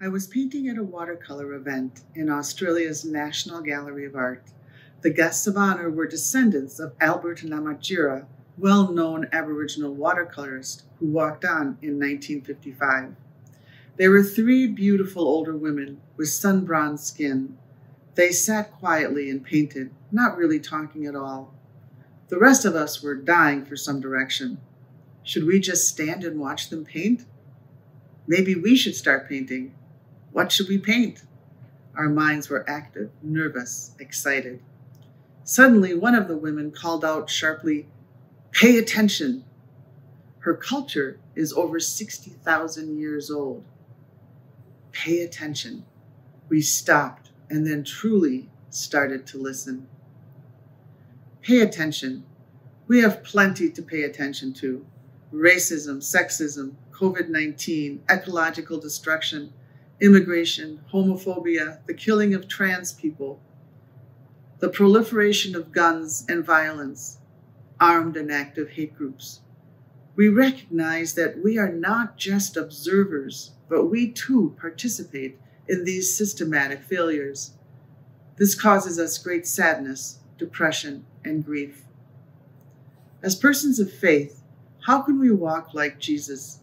I was painting at a watercolor event in Australia's National Gallery of Art. The guests of honor were descendants of Albert Namatjira, well-known Aboriginal watercolorist who walked on in 1955. There were three beautiful older women with sun-bronzed skin. They sat quietly and painted, not really talking at all. The rest of us were dying for some direction. Should we just stand and watch them paint? Maybe we should start painting. What should we paint? Our minds were active, nervous, excited. Suddenly, one of the women called out sharply, "Pay attention!" Her culture is over 60,000 years old. Pay attention. We stopped and then truly started to listen. Pay attention. We have plenty to pay attention to. Racism, sexism, COVID-19, ecological destruction, immigration, homophobia, the killing of trans people, the proliferation of guns and violence, armed and active hate groups. We recognize that we are not just observers, but we too participate in these systematic failures. This causes us great sadness, depression, and grief. As persons of faith, how can we walk like Jesus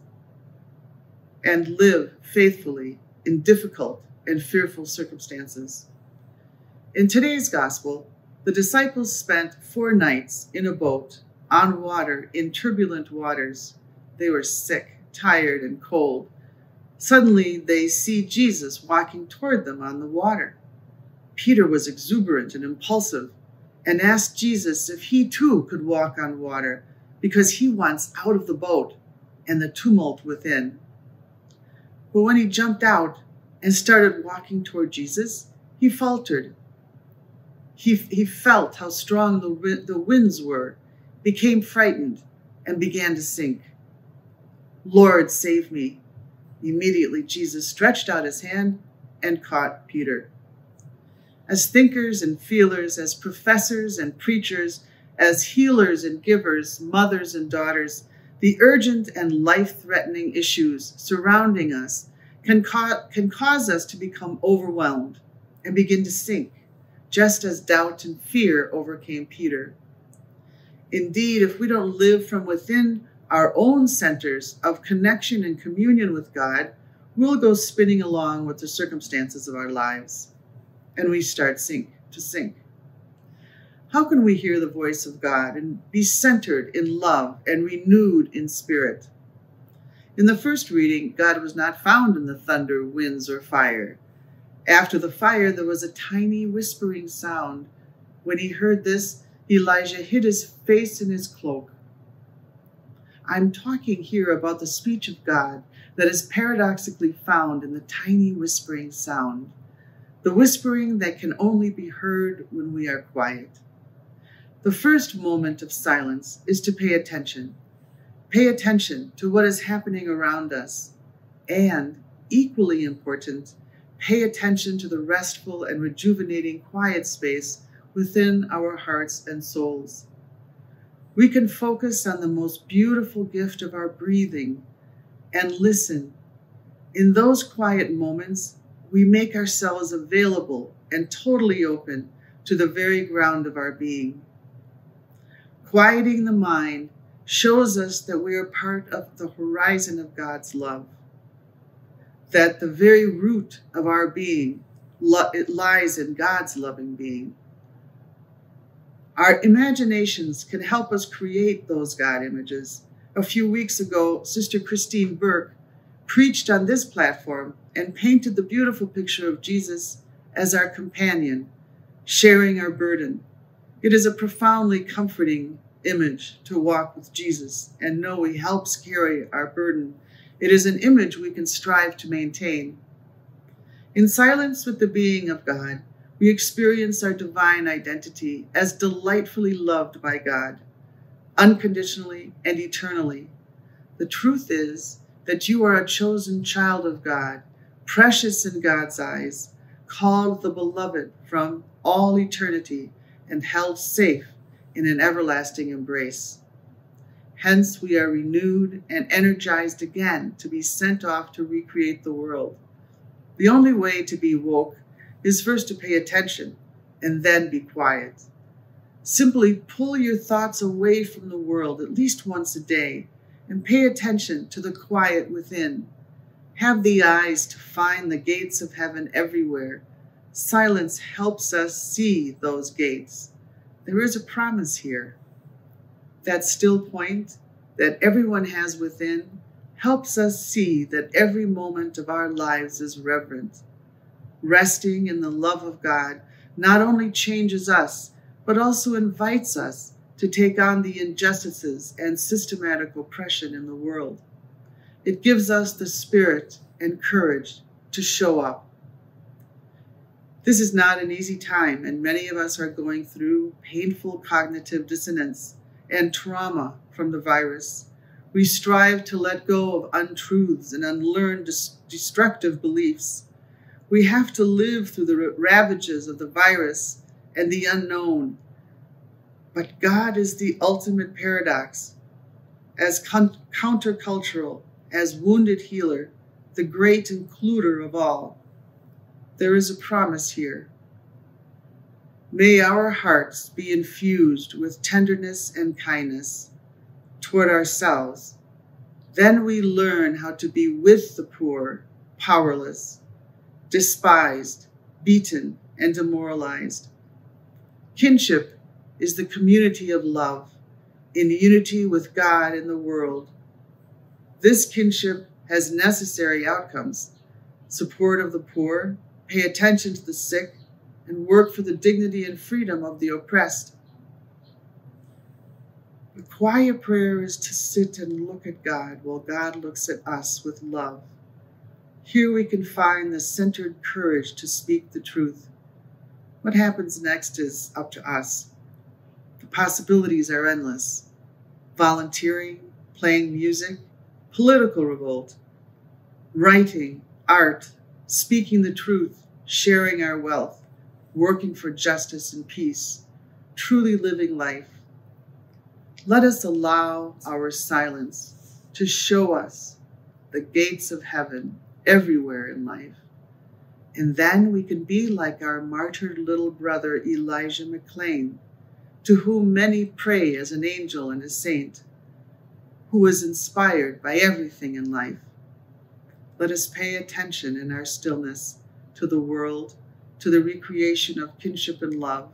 and live faithfully in difficult and fearful circumstances? In today's gospel, the disciples spent 4 nights in a boat on water in turbulent waters. They were sick, tired, and cold. Suddenly, they see Jesus walking toward them on the water. Peter was exuberant and impulsive and asked Jesus if he too could walk on water because he wants out of the boat and the tumult within. But when he jumped out and started walking toward Jesus, he faltered. He felt how strong the winds were, became frightened, and began to sink. "Lord, save me." Immediately, Jesus stretched out his hand and caught Peter. As thinkers and feelers, as professors and preachers, as healers and givers, mothers and daughters, the urgent and life-threatening issues surrounding us can cause us to become overwhelmed and begin to sink, just as doubt and fear overcame Peter. Indeed, if we don't live from within our own centers of connection and communion with God, we'll go spinning along with the circumstances of our lives, and we start to sink. How can we hear the voice of God and be centered in love and renewed in spirit? In the first reading, God was not found in the thunder, winds, or fire. After the fire, there was a tiny whispering sound. When he heard this, Elijah hid his face in his cloak. I'm talking here about the speech of God that is paradoxically found in the tiny whispering sound, the whispering that can only be heard when we are quiet. The first moment of silence is to pay attention. Pay attention to what is happening around us, and, equally important, pay attention to the restful and rejuvenating quiet space within our hearts and souls. We can focus on the most beautiful gift of our breathing and listen. In those quiet moments, we make ourselves available and totally open to the very ground of our being. Quieting the mind shows us that we are part of the horizon of God's love, that the very root of our being, it lies in God's loving being. Our imaginations can help us create those God images. A few weeks ago, Sister Christine Burke preached on this platform and painted the beautiful picture of Jesus as our companion, sharing our burden. It is a profoundly comforting image to walk with Jesus and know he helps carry our burden. It is an image we can strive to maintain. In silence with the being of God, we experience our divine identity as delightfully loved by God, unconditionally and eternally. The truth is that you are a chosen child of God, precious in God's eyes, called the beloved from all eternity and held safe in an everlasting embrace. Hence, we are renewed and energized again to be sent off to recreate the world. The only way to be woke is first to pay attention and then be quiet. Simply pull your thoughts away from the world at least once a day and pay attention to the quiet within. Have the eyes to find the gates of heaven everywhere. Silence helps us see those gates. There is a promise here. That still point that everyone has within helps us see that every moment of our lives is reverent. Resting in the love of God not only changes us, but also invites us to take on the injustices and systematic oppression in the world. It gives us the spirit and courage to show up. This is not an easy time, and many of us are going through painful cognitive dissonance and trauma from the virus. We strive to let go of untruths and unlearn destructive beliefs. We have to live through the ravages of the virus and the unknown. But God is the ultimate paradox. As countercultural, as wounded healer, the great includer of all. There is a promise here. May our hearts be infused with tenderness and kindness toward ourselves. Then we learn how to be with the poor, powerless, despised, beaten, and demoralized. Kinship is the community of love, in unity with God and the world. This kinship has necessary outcomes: support of the poor, pay attention to the sick, and work for the dignity and freedom of the oppressed. The quiet prayer is to sit and look at God while God looks at us with love. Here we can find the centered courage to speak the truth. What happens next is up to us. The possibilities are endless. Volunteering, playing music, political revolt, writing, art, speaking the truth, sharing our wealth, working for justice and peace, truly living life. Let us allow our silence to show us the gates of heaven everywhere in life. And then we can be like our martyred little brother Elijah McClain, to whom many pray as an angel and a saint, who was inspired by everything in life. Let us pay attention in our stillness to the world, to the recreation of kinship and love.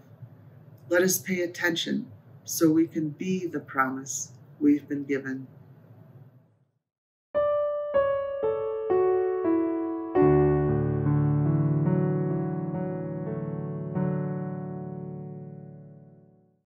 Let us pay attention so we can be the promise we've been given.